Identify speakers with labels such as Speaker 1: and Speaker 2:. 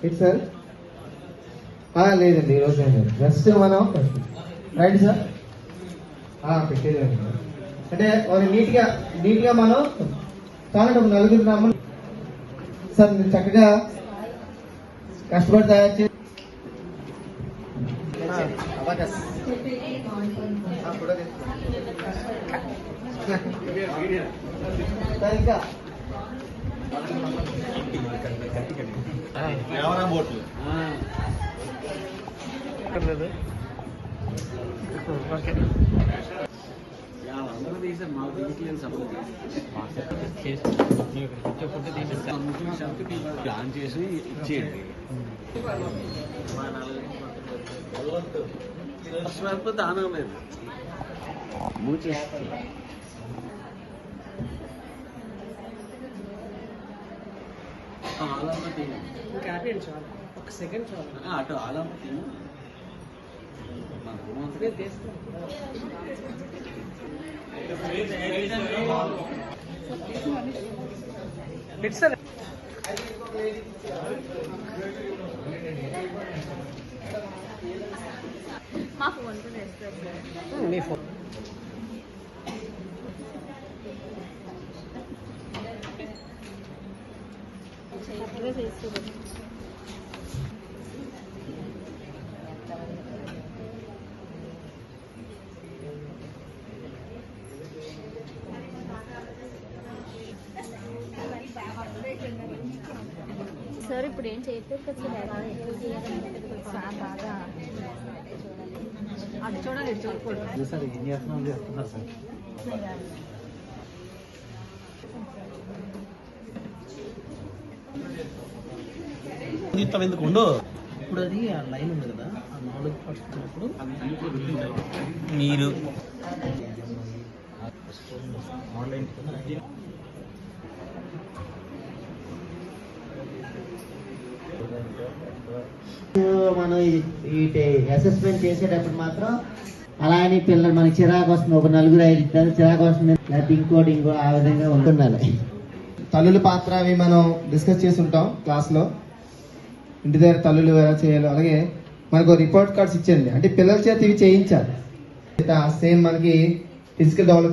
Speaker 1: ఇటు సార్ లేదండి ఈరోజు ఏం లేదు. జస్ట్ మనం రైట్ సార్ పెట్టేది అంటే వాళ్ళు నీట్గా మనం చాలా నలుగురు నామలు సార్ మీరు చక్కగా కష్టపడి తయారు చేసి ఇంకా
Speaker 2: ప్లాన్ చేసి ఇచ్చేయండి. దానం లేదు
Speaker 3: ఒక సెకండ్ చాలు
Speaker 2: అటు ఆలమతి
Speaker 3: సార్
Speaker 4: మా ఫోన్ తో చేస్తారు
Speaker 3: మీ ఫోన్
Speaker 4: చేస్తారు సార్ ఇప్పుడు ఏం చేయట్లేదు కదా సార్ ఎక్కువ చేయాలంటే సార్ బాగా అటు చూడాలి ఇటు చూడకూడదు
Speaker 2: సార్ ఏం చేస్తున్నారు సార్ ఎందుకు ఉండు
Speaker 3: ఇప్పుడు అది ఆ లైన్ ఉంది కదా ఆ 4 పట్టుకున్నప్పుడు
Speaker 2: మీరు
Speaker 3: ఆన్లైన్
Speaker 5: మనం అసెస్మెంట్ చేసేటప్పుడు మాత్రం అలా అని పిల్లలు మనకి చిరాకు వస్తుంది, ఒక 4-5 ఇద్దరు చిరాకు వస్తుంది, లేకపోతే ఇంకో ఆ విధంగా ఉండాలి.
Speaker 1: తల్లుల పాత్ర అవి మనం డిస్కస్ చేసి ఉంటాం క్లాస్లో. ఇంటి దగ్గర తల్లులు ఎలా చేయాలో, అలాగే మనకు రిపోర్ట్ కార్డ్స్ ఇచ్చేయండి, అంటే పిల్లల చేత ఇవి చేయించాలి. సేమ్ మనకి ఫిజికల్ డెవలప్మెంట్